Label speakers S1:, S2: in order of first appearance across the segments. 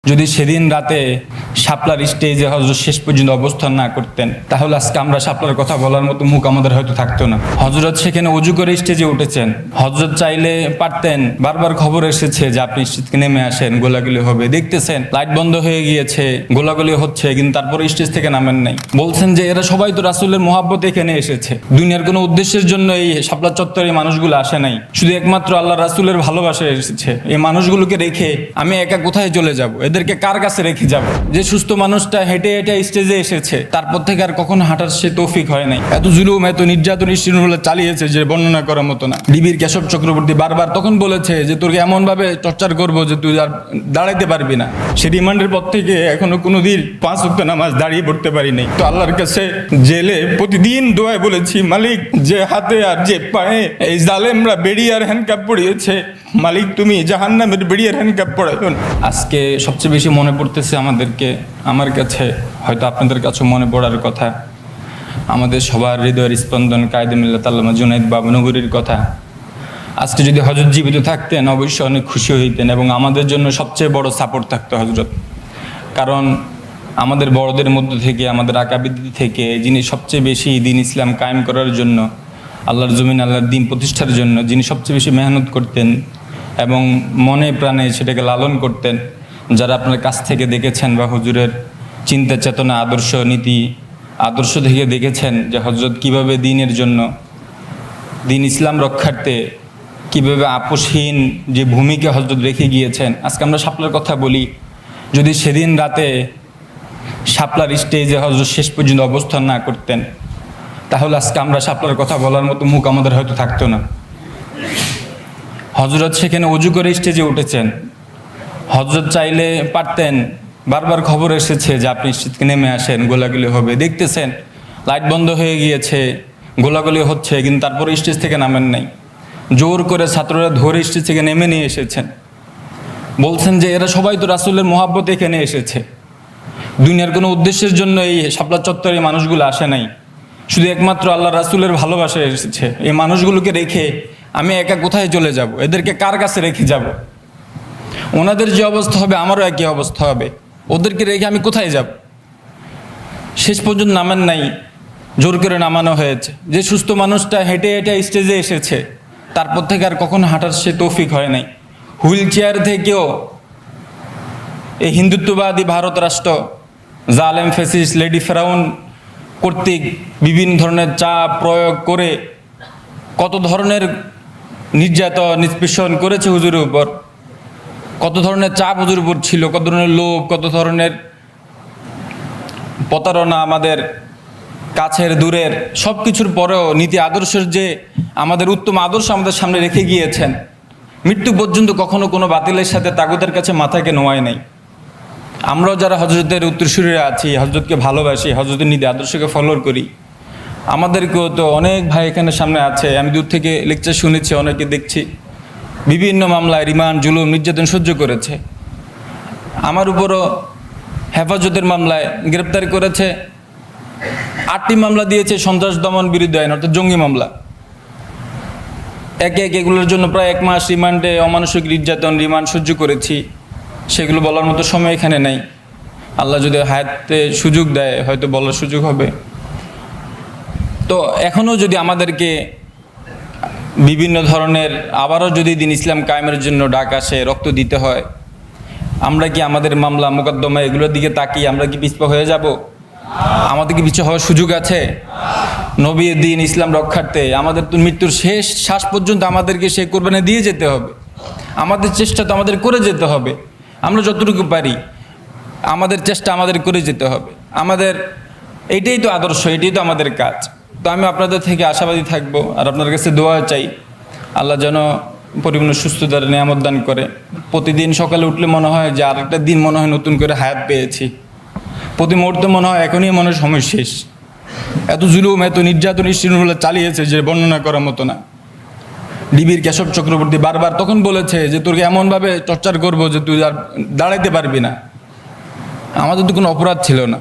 S1: যদি সেদিন রাতে শাপলার স্টেজে হজরত শেষ পর্যন্ত অবস্থান না করতেন, তাহলে আজকে আমরা শাপলার কথা বলার মতো মুখ আমাদের হয়তো থাকতো না। হজরত সেখানে অজু করে স্টেজে উঠেছেন। হজরত চাইলে পারতেন, বারবার খবর এসেছে যে আপনি স্টেজ থেকে নেমে আসেন, গোলাগুলি হবে, দেখতেছেন লাইট বন্ধ হয়ে গিয়েছে, গোলাগুলি হচ্ছে, কিন্তু তারপরে স্টেজ থেকে নামেন নাই। বলছেন যে এরা সবাই তো রাসূলের মহব্বতে এখানে এসেছে, দুনিয়ার কোনো উদ্দেশ্যের জন্য এই শাপলা চত্বরে মানুষগুলো আসে নাই, শুধু একমাত্র আল্লাহ রাসূলের ভালোবাসায় এসেছে। এই মানুষগুলোকে রেখে আমি একা কোথায় চলে যাব? এদেরকে কার কাছে রেখে যাব? যে সুস্থ মানুষটা হেঁটে হেঁটে স্টেজে এসেছে, তারপর থেকে আর কখনো হাঁটার সে তৌফিক হয় নাই। এত জুলুম, এত নির্যাতন স্টিনুল্লাহ চালিয়েছে যে বর্ণনা করার মতো না। ডিবির কেশব চক্রবর্তী বারবার তখন বলেছে যে তোকে এমন ভাবে টর্চার করবো যে তুই আর দাঁড়াইতে পারবি না। সে রিমান্ডের পর থেকে এখনো কোনোদিন 5 ওয়াক্ত নামাজ দাঁড়িয়ে পড়তে পারি নাই। তো আল্লাহর কাছে জেলে প্রতিদিন দোয়ায় বলেছি, মালিক যে হাতে আর যে পায়ে এই জালেমরা বেড়িয়ার হ্যান্ডকাপ পড়িয়েছে, মালিক তুমি জাহান্নামের বেড়িয়ার হ্যান্ডকাপ পড়াইও না। আজকে সবচেয়ে বেশি মনে পড়তেছে আমাদেরকে, আমার কাছে, হয়তো আপনাদের কাছে মনে পড়ার কথা, আমাদের সবার হৃদয়ের স্পন্দন কায়েদে মিল্লাত আল্লামা জুনায়েদ বাবনগরীর কথা। আজকে যদি হযরত জীবিত থাকতেন অবশ্যই অনেক খুশি হইতেন এবং আমাদের জন্য সবচেয়ে বড় সাপোর্ট থাকতো হযরত। কারণ আমাদের বড়দের মধ্য থেকে, আমাদের আকাবিদ থেকে যিনি সবচেয়ে বেশি দিন ইসলাম কায়েম করার জন্য, আল্লাহর জমিন আল্লাহর দ্বীন প্রতিষ্ঠার জন্য যিনি সবচেয়ে বেশি মেহনত করতেন এবং মনে প্রাণে সেটাকে লালন করতেন, যারা আপনার কাছ থেকে দেখেছেন বা হুজুরের চিন্তা চেতনা আদর্শ নীতি আদর্শ থেকে দেখেছেন যে হযরত কীভাবে দ্বীনের জন্য, দ্বীন ইসলাম রক্ষার্থে কীভাবে আপোষহীন যে ভূমিকা হযরত রেখে গিয়েছেন। আজকে আমরা শাপলার কথা বলি, যদি সেদিন রাতে শাপলার স্টেজে হযরত শেষ পর্যন্ত অবস্থান না করতেন, তাহলে আজকে আমরা শাপলার কথা বলার মতো মুখ আমাদের হয়তো থাকতো না। হযরত সেখানে অজু করে স্টেজে উঠেছেন। হযরত চাইলে পারতেন, বারবার খবর এসেছে যে আপনি স্টেজ থেকে নেমে আসেন, গোলাগুলি হবে, দেখতেছেন লাইট বন্ধ হয়ে গিয়েছে, গোলাগুলি হচ্ছে, কিন্তু তারপরে স্টেজ থেকে নামেন নাই। জোর করে ছাত্ররা ধরে স্টেজ থেকে নেমে নিয়ে এসেছেন। বলছেন যে এরা সবাই তো রাসূলের মহব্বতে এখানে এসেছে, দুনিয়ার কোনো উদ্দেশ্যের জন্য এই শাপলা চত্বরে মানুষগুলো আসে নাই, শুধু একমাত্র আল্লাহ রাসূলের ভালোবাসায় এসেছে। এই মানুষগুলোকে রেখে আমি একা কোথায় চলে যাব? এদেরকে কার কাছে রেখে যাব? ওনাদের যে অবস্থা হবে আমারও একই অবস্থা হবে, ওদেরকে রেখে আমি কোথায় যাব? শেষ পর্যন্ত নামেন নাই, জোর করে নামানো হয়েছে। যে সুস্থ মানুষটা হেঁটে হেঁটে স্টেজে এসেছে, তারপর থেকে আর কখনো হাঁটার সে তৌফিক হয় নাই। হুইল চেয়ার থেকেও এই হিন্দুত্ববাদী ভারত রাষ্ট্র, জালেম ফেসিস্ট লেডি ফেরাউন কর্তৃক বিভিন্ন ধরনের চাপ প্রয়োগ করে কত ধরনের নির্যাতন নিষ্পেষণ করেছে হুজুরের উপর, কত ধরনের চাপ হুজুরের উপর ছিল, কত ধরনের লোভ, কত ধরনের প্রতারণা, আমাদের কাছের দূরের সব কিছুর পরেও নীতি আদর্শের যে আমাদের উত্তম আদর্শ আমাদের সামনে রেখে গিয়েছেন, মৃত্যু পর্যন্ত কখনো কোনো বাতিলের সাথে তাগুতের কাছে মাথাকে নোয়ায় নাই। আমরাও যারা হযরতের উত্তরসূরিরা আছি, হযরতকে ভালোবাসি, হযরতের নীতি আদর্শকে ফলো করি, আমাদেরকেও তো অনেক ভাই এখানে সামনে আছে, আমি দূর থেকে লেকচার শুনেছি, অনেকে দেখছি বিভিন্ন মামলায় রিমান্ড, জুলুম, নির্যাতন সহ্য করেছে। আমার উপরও হেফাজতের মামলায় গ্রেপ্তার করেছে, 8টি মামলা দিয়েছে সন্ত্রাস দমন বিরোধী আইন অর্থাৎ জঙ্গি মামলা। একে একে এগুলোর জন্য প্রায় 1 মাস রিমান্ডে অমানসিক নির্যাতন রিমান্ড সহ্য করেছি। সেগুলো বলার মতো সময় এখানে নেই। আল্লাহ যদি হায়াতে সুযোগ দেয় হয়তো বলার সুযোগ হবে। তো এখনও যদি আমাদেরকে বিভিন্ন ধরনের আবারও যদি দিন ইসলাম কায়েমের জন্য ডাক আসে, রক্ত দিতে হয়, আমরা কি আমাদের মামলা মোকদ্দমা এগুলোর দিকে তাকিয়ে আমরা কি পিছপা হয়ে যাব? আমাদের কি পিছু হওয়ার সুযোগ আছে? নবীর দিন ইসলাম রক্ষার্থে আমাদের তো মৃত্যুর শেষ শ্বাস পর্যন্ত আমাদেরকে সেই কোরবানি দিয়ে যেতে হবে। আমাদের চেষ্টা তো আমাদের করে যেতে হবে, আমরা যতটুকু পারি আমাদের চেষ্টা আমাদের করে যেতে হবে। আমাদের এইটাই তো আদর্শ, এটাই তো আমাদের কাজ। তো আমি আপনাদের থেকে আশাবাদী থাকবো আর আপনার কাছে দোয়া চাই, আল্লাহ যেন পরিপূর্ণ সুস্থতার নিয়ামত দান করে। প্রতিদিন সকালে উঠলে মনে হয় যে আরেকটা দিন মনে হয় নতুন করে হায়াত পেয়েছি, প্রতি মুহূর্তে মনে হয় এখনই মনে হয় সময় শেষ। এত জুলুম, এত নির্যাতন স্টিনুল্লাহ চালিয়েছে যে বর্ণনা করার মতো না। ডিবির কেশব চক্রবর্তী বারবার তখন বলেছে যে তোকে এমনভাবে টর্চার করবো যে তুই আর দাঁড়াইতে পারবি না। আমাদের তো কোনো অপরাধ ছিল না,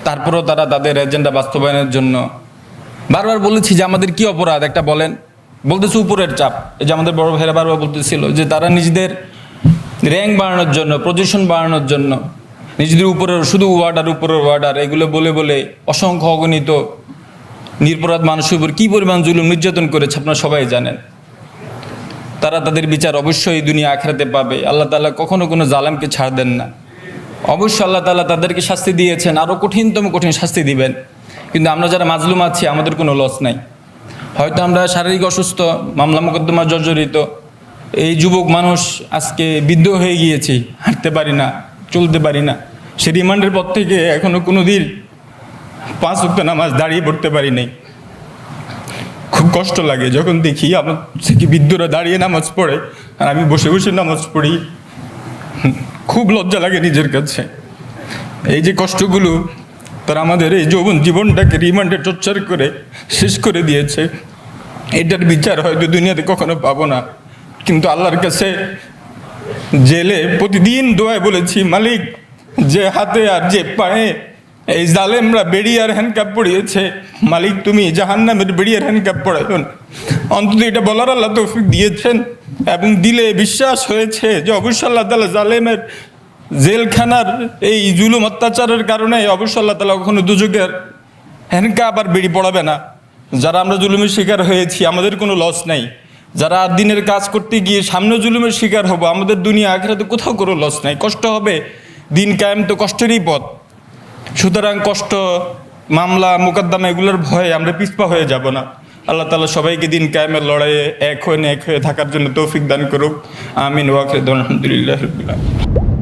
S1: তারপরেও তারা তাদের এজেন্ডা বাস্তবায়নের জন্য বারবার বলেছি যে আমাদের কি অপরাধ একটা বলেন। বলতেছে উপরের চাপ। এই যে আমাদের বড় ভাইরা বারবার বলতেছিল যে তারা নিজেদের র্যাঙ্ক বাড়ানোর জন্য, পজিশন বাড়ানোর জন্য, নিজেদের উপরের শুধু উপরের ওয়ার্ডার এগুলো বলে বলে অসংখ্য অগণিত নিরপরাধ মানুষের উপর কী পরিমাণ জুলুম নির্যাতন করেছে আপনারা সবাই জানেন। তারা তাদের বিচার অবশ্যই দুনিয়া আখিরাতে পাবে। আল্লাহ তাআলা কখনো কোনো জালেমকে ছাড় দেন না। অবশ্যই আল্লাহ তাআলা তাদেরকে শাস্তি দিয়েছেন, আরও কঠিন শাস্তি দিবেন। কিন্তু আমরা যারা মাজলুম আছি আমাদের কোনো লস নাই। হয়তো আমরা শারীরিক অসুস্থ, মামলা মোকদ্দমা জর্জরিত, এই যুবক মানুষ আজকে বৃদ্ধ হয়ে গিয়েছি, হাঁটতে পারি না, চলতে পারি না। সে রিমান্ডের পর থেকে এখনো কোনো দিন 5 ওয়াক্ত নামাজ দাঁড়িয়ে পড়তে পারি নাই। খুব কষ্ট লাগে যখন দেখি আমার থেকে বৃদ্ধরা দাঁড়িয়ে নামাজ পড়ে আর আমি বসে বসে নামাজ পড়ি। খুব লজ্জা লাগে নিজের কাছে। এই যে কষ্টগুলো তারা আমাদের এই জীবনটাকে রিমান্ডে টর্চার করে শেষ করে দিয়েছে, এটার বিচার হয়তো দুনিয়াতে কখনো পাবো না। কিন্তু আল্লাহর কাছে জেলে প্রতিদিন দোয়ায় বলেছি, মালিক যে হাতে আর যে পায়ে এই জালেমরা বেড়ি আর হ্যান্ডকাপ পড়িয়েছে, মালিক তুমি জাহান্নামের বেড়ি আর হ্যান্ডকাপ পড়াইন। অন্তত এটা বলার আল্লাহ তৌফিক দিয়েছেন এবং দিলে বিশ্বাস হয়েছে যে অবশ্যই আল্লাহ তাআলা জালেমের জেলখানার এই জুলুম অত্যাচারের কারণে অবশ্যই আল্লাহ তাআলা কখনো দুজকের হ্যান্ডকাপ আর বেড়ি পড়াবে না। যারা আমরা জুলুমের শিকার হয়েছি আমাদের কোনো লস নাই। যারা দিনের কাজ করতে গিয়ে সামনে জুলুমের শিকার হবো, আমাদের দুনিয়া আখিরাতে কোথাও কোনো লস নাই। কষ্ট হবে, দিন কায়েম তো কষ্টেরই পথ। সুতরাং কষ্ট, মামলা মোকদ্দমা এগুলোর ভয়ে আমরা পিছপা হয়ে যাব না। আল্লাহ তাআলা সবাইকে দিন কায়েমের লড়াইয়ে এক হয়ে থাকার জন্য তৌফিক দান করুক। আমিন ওয়া আখিরু দাওয়ানা আলহামদুলিল্লাহি রাব্বিল আলামিন।